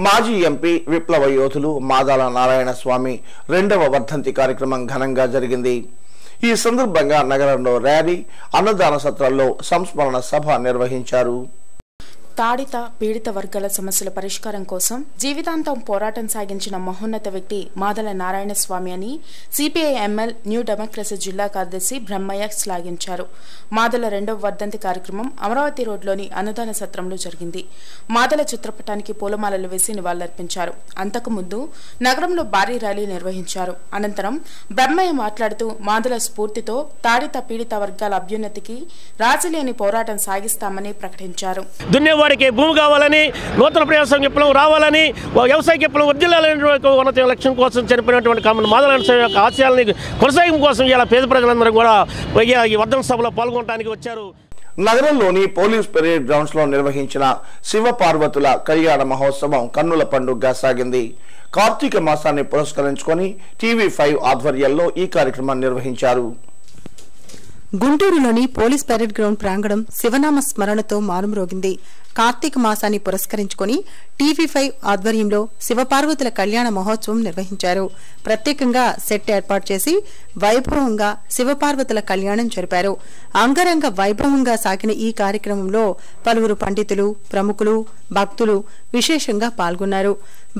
మాజీ ఎంపీ విప్లవ యోధులు మాదాల నారాయణ స్వామి 2వ వర్ధంతి కార్యక్రమం ఘనంగా జరిగింది. ఈ సందర్భంగా నగరంలో ర్యాలీ, అన్నదాన సత్రాల్లో సంస్మరణ సభ నిర్వహించారు. తాడిత పీడిత వర్గాల సమస్యల పరిష్కారం కోసం జీవితాంతం పోరాటం సాగించిన మహోన్నత వ్యక్తి మాదల నారాయణ స్వామి అని సిపిఐ ఎంఎల్ న్యూ డెమోక్రసీ జిల్లా కార్యదర్శి బ్రహ్మయ్య శ్లాఘించారు. మాదల 2వ వర్ధంతి కార్యక్రమం అమరావతి రోడ్లోని అన్నదాన సత్రంలో జరిగింది. మాదల చిత్రపటానికి పూలమాలలు వేసి నివాళులర్పించారు. అంతకుముందు నగరంలో భారీ ర్యాలీ నిర్వహించారు. అనంతరం బ్రహ్మయ్య మాట్లాడుతూ మాదల స్ఫూర్తితో తాడిత పీడిత వర్గాల అభ్యున్నతికి రాజీలేని పోరాటం సాగిస్తామని ప్రకటించారు. వారికి భూమి కావాలని, నూతన ప్రజాస్వామ్య విప్లవం రావాలని, వ్యవసాయ విప్లవం వర్ధిల్లాలని ఉన్నత లక్ష్యం కోసం చనిపోయినటువంటి మాదల యొక్క ఆశయాలని కొనసాగింపు కోసం ఇలా పేద ప్రజలందరూ కూడా ఈ వర్ధంతి సభలో పాల్గొనడానికి వచ్చారు. నగరంలోని పోలీస్ పెరేడ్ గ్రౌండ్స్ లో నిర్వహించిన శివ పార్వతుల కళ్యాణ మహోత్సవం కన్నుల పండుగగా సాగింది. కార్తీక మాసాన్ని పురస్కరించుకొని TV5 ఆధ్వర్యంలో ఈ కార్యక్రమాన్ని నిర్వహించారు. గుంటూరులోని పోలీస్ పెరేడ్ గ్రౌండ్ ప్రాంగణం శివనామ స్మరణతో మారుమ్రోగింది. కార్తీక మాసాన్ని పురస్కరించుకుని TV5 ఆధ్వర్యంలో శివపార్వతుల కళ్యాణ మహోత్సవం నిర్వహించారు. ప్రత్యేకంగా సెట్ ఏర్పాటు చేసి వైభవంగా శివపార్వతుల కళ్యాణం జరిపారు. అంగరంగ వైభవంగా సాగిన ఈ కార్యక్రమంలో పలువురు పండితులు, ప్రముఖులు, భక్తులు విశేషంగా పాల్గొన్నారు.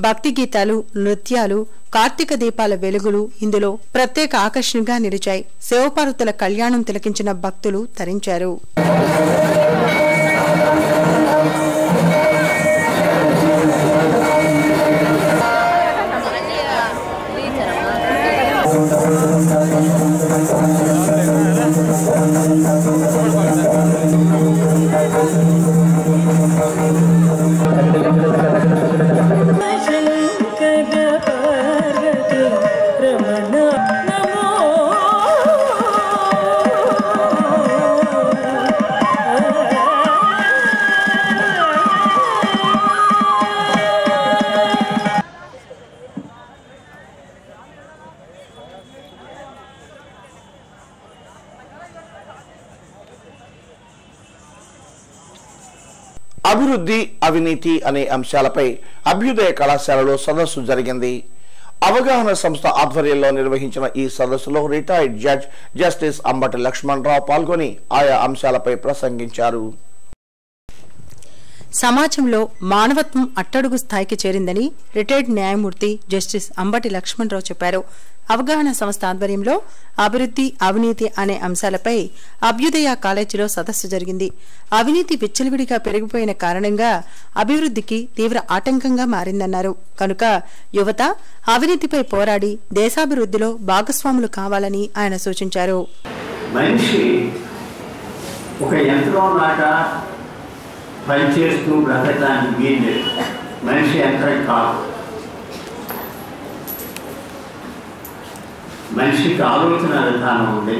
భక్తి గీతాలు, నృత్యాలు, కార్తీక దీపాల వెలుగులు ఇందులో ప్రత్యేక ఆకర్షణగా నిలిచాయి. శివపార్వతుల కళ్యాణం తిలకించిన భక్తులు తరించారు. అభివృద్ధి, అవినీతి అనే అంశాలపై అభ్యుదయ కళాశాలలో సదస్సు జరిగింది. అవగాహన సంస్థ ఆధ్వర్యంలో నిర్వహించిన ఈ సదస్సులో retired judge justice Ambati Lakshmanarao పాల్గొని ఆయా అంశాలపై ప్రసంగించారు. సమాజంలో మానవత్వం అట్టడుగు స్థాయికి చేరిందని రిటైర్డ్ న్యాయమూర్తి జస్టిస్ అంబటి లక్ష్మణరావు చెప్పారు. అవగాహన సంస్థ ఆధ్వర్యంలో అభివృద్ధి, అవినీతి అనే అంశాలపై అభ్యుదయ కాలేజీలో సదస్సు జరిగింది. అవినీతి విచ్చలవిడిగా పెరిగిపోయిన కారణంగా అభివృద్ధికి తీవ్ర ఆటంకంగా మారిందన్నారు. కనుక యువత అవినీతిపై పోరాడి దేశాభివృద్ధిలో భాగస్వాములు కావాలని ఆయన సూచించారు. మనిషి ఒక యంత్రం లాగా పనిచేస్తూ బ్రతకడానికి వీలు. మనిషి యంత్రం కాదు. మనిషికి ఆలోచన విధానం ఉంది,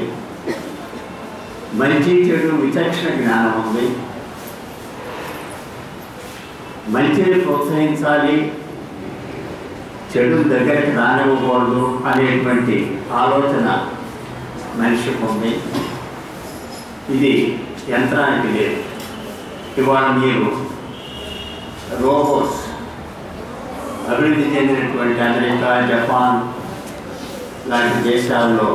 మంచి చెడు విచక్షణ జ్ఞానం ఉంది, మంచిని ప్రోత్సహించాలి, చెడు దగ్గరికి రానివ్వకూడదు అనేటువంటి ఆలోచన మనిషికి ఉంది. ఇది యంత్రానికి లేదు. ఇవాళ మీరు రోబోట్స్ అభివృద్ధి చెందినటువంటి అమెరికా, జపాన్ లాంటి దేశాల్లో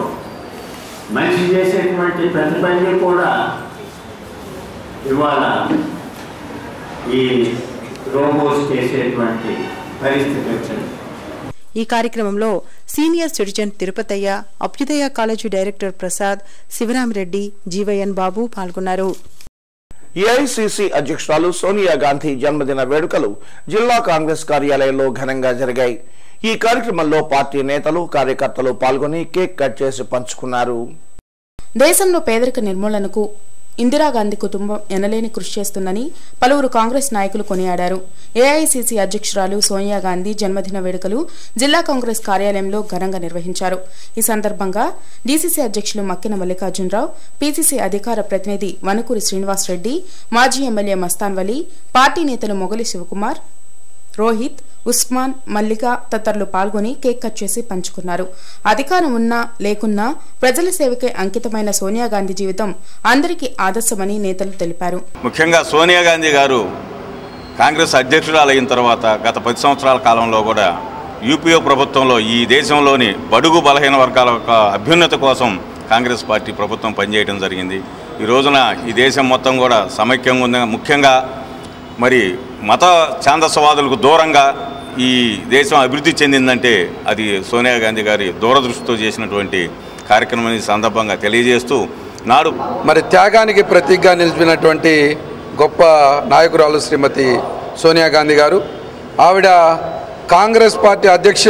మనిషి చేసేటువంటి ప్రతి పని కూడా ఇవాళ ఈ రోబోట్స్ చేసేటువంటి పరిస్థితి వచ్చింది. ఈ కార్యక్రమంలో సీనియర్ సిటిజన్ తిరుపతయ్య, అభ్యుదయ కాలేజీ డైరెక్టర్ ప్రసాద్, శివరామిరెడ్డి, జీవయ్యన్ బాబు పాల్గొన్నారు. ఏఐసిసి అధ్యక్షురాలు సోనియా గాంధీ జన్మదిన వేడుకలు జిల్లా కాంగ్రెస్ కార్యాలయంలో ఘనంగా జరిగాయి. ఈ కార్యక్రమంలో పార్టీ నేతలు, కార్యకర్తలు పాల్గొని కేక్ కట్ చేసి పంచుకున్నారు. దేశంలో పేదరిక నిర్మూలనకు ఇందిరాగాంధీ కుటుంబం ఎనలేని కృషి చేస్తుందని పలువురు కాంగ్రెస్ నాయకులు కొనియాడారు. ఏఐసిసి అధ్యక్షురాలు సోనియా గాంధీ జన్మదిన వేడుకలు జిల్లా కాంగ్రెస్ కార్యాలయంలో ఘనంగా నిర్వహించారు. ఈ సందర్భంగా డీసీసీ అధ్యక్షులు మక్కిన మల్లికార్జునరావు, పీసీసీ అధికార ప్రతినిధి వనకూరి శ్రీనివాసరెడ్డి, మాజీ ఎమ్మెల్యే మస్తాన్ వలీ, పార్టీ నేతలు మొగలి శివకుమార్, రోహిత్, ఉస్మాన్, మల్లిక తదితరులు పాల్గొని కేక్ కట్ చేసి పంచుకున్నారు. అధికారం ఉన్నా లేకున్నా ప్రజల సేవకే అంకితమైన సోనియా గాంధీ జీవితం అందరికీ ఆదర్శమని నేతలు తెలిపారు. ముఖ్యంగా సోనియా గాంధీ గారు కాంగ్రెస్ అధ్యక్షురాలైన తర్వాత గత 10 సంవత్సరాల కాలంలో కూడా యూపీఏ ప్రభుత్వంలో ఈ దేశంలోని బడుగు బలహీన వర్గాల యొక్క అభ్యున్నతి కోసం కాంగ్రెస్ పార్టీ ప్రభుత్వం పనిచేయడం జరిగింది. ఈ రోజున ఈ దేశం మొత్తం కూడా సమైక్యంగా ఉంది. ముఖ్యంగా మరి మత ఛాందసవాదులకు దూరంగా ఈ దేశం అభివృద్ధి చెందిందంటే అది సోనియా గాంధీ గారి దూరదృష్టితో చేసినటువంటి కార్యక్రమం సందర్భంగా తెలియజేస్తూ నాడు మరి త్యాగానికి ప్రతీకగా నిలిపినటువంటి గొప్ప నాయకురాలు శ్రీమతి సోనియా గాంధీ గారు. ఆవిడ కాంగ్రెస్ పార్టీ అధ్యక్ష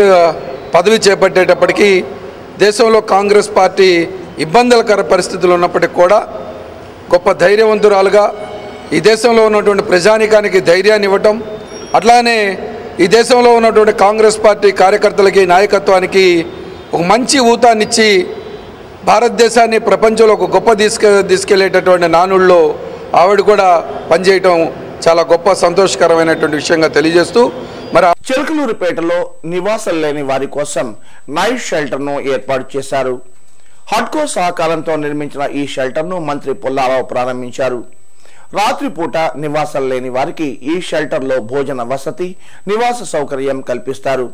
పదవి చేపట్టేటప్పటికీ దేశంలో కాంగ్రెస్ పార్టీ ఇబ్బందులకర పరిస్థితులు ఉన్నప్పటికీ కూడా గొప్ప ధైర్యవంతురాలుగా ఈ దేశంలో ఉన్నటువంటి ప్రజానీకానికి ధైర్యాన్ని ఇవ్వటం, అట్లానే ఈ దేశంలో ఉన్నటువంటి కాంగ్రెస్ పార్టీ కార్యకర్తలకి నాయకత్వానికి ఒక మంచి ఊతాన్నిచ్చి భారతదేశాన్ని ప్రపంచంలో ఒక గొప్ప తీసుకెళ్లేటటువంటి నానుల్లో ఆవిడ కూడా పనిచేయటం చాలా గొప్ప సంతోషకరమైనటువంటి విషయంగా తెలియజేస్తూ మరి చిలకలూరుపేటలో నివాసం లేని వారి కోసం నైట్ షెల్టర్ను ఏర్పాటు చేశారు. హడ్కో సహకారంతో నిర్మించిన ఈ షెల్టర్ను మంత్రి పుల్లారావు ప్రారంభించారు. రాత్రిపూట నివాసం లేని వారికి ఈ షెల్టర్లో భోజన వసతి, నివాస సౌకర్యం కల్పిస్తారు.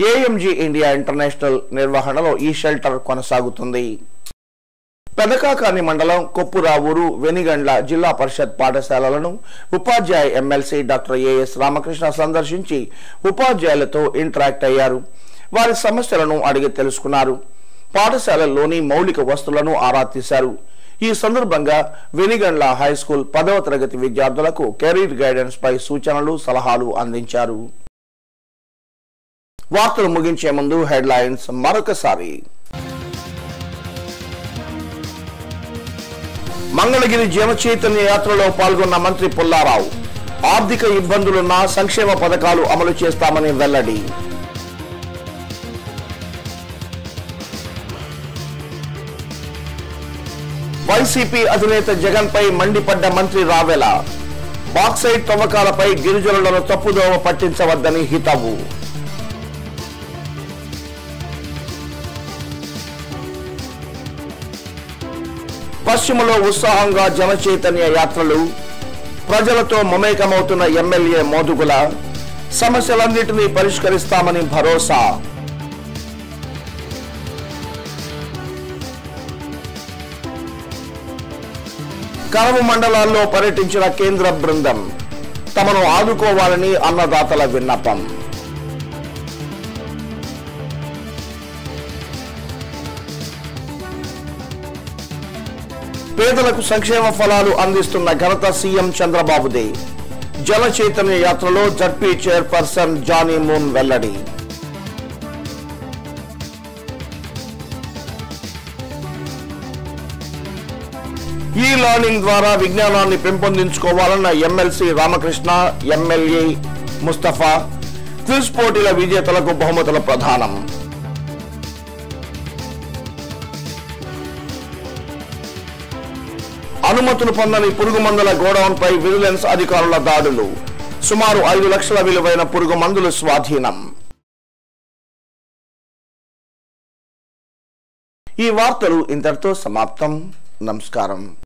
ఏఎంజీ ఇండియా ఇంటర్నేషనల్ నిర్వహణలో ఈ షెల్టర్ కొనసాగుతుంది. పెదకాకాని మండలం కొప్పురావూరు, వెనిగండ్ల జిల్లా పరిషత్ పాఠశాలలను ఉపాధ్యాయ ఎమ్మెల్సీ డాక్టర్ ఏఎస్ రామకృష్ణ సందర్శించి ఉపాధ్యాయులతో ఇంటరాక్ట్ అయ్యారు. వారి సమస్యలను అడిగి తెలుసుకున్నారు. పాఠశాలల్లోని మౌలిక వస్తువులను ఆరా తీశారు. ఈ సందర్భంగా వెనిగండ్ల హైస్కూల్ 10వ తరగతి విద్యార్థులకు కెరీర్ గైడెన్స్ పై సూచనలు, సలహాలు అందించారు. వార్తలు ముగించే ముందు హెడ్లైన్స్ మరొకసారి. మంగళగిరి జన చైతన్య యాత్రలో పాల్గొన్న మంత్రి పుల్లారావు ఆర్థిక ఇబ్బందులున్న సంక్షేమ పథకాలు అమలు చేస్తామని వెల్లడి. వైసీపీ అధినేత జగన్ పై మండిపడ్డ మంత్రి రావెల బాక్సైట్ తవ్వకాలపై గిరిజనులను తప్పుదోవ పట్టించవద్దని హితవు. పశ్చిమలో ఉత్సాహంగా జన చైతన్య యాత్రలు, ప్రజలతో మమేకమవుతున్న ఎమ్మెల్యే మోదుగుల సమస్యలన్నింటినీ పరిష్కరిస్తామని భరోసా. కరవు మండలాల్లో పర్యటించిన కేంద్ర బృందం తమను ఆదుకోవాలని అన్నదాతల విన్నపం. పేదలకు సంక్షేమ ఫలాలు అందిస్తున్న ఘనత సీఎం చంద్రబాబుదే. జన చైతన్య యాత్రలో జడ్పీ చైర్పర్సన్ జానీ మూన్ వెల్లడి. ఈ లర్నింగ్ ద్వారా విజ్ఞానాన్ని పెంపొందించుకోవాలన్న MLC Ramakrishna, MLA Mustafa. Quiz పోటీల విజేతలకు బహుమతుల ప్రదానం. అనుమతులు పొందని పురుగు మందుల గోడౌన్ పై విజిలెన్స్ అధికారుల దాడులు. సుమారు 5 లక్షల విలువైన పురుగు మందులు స్వాధీనం. ఈ వార్తలు ఇంతటితో సమాప్తం. నమస్కారం.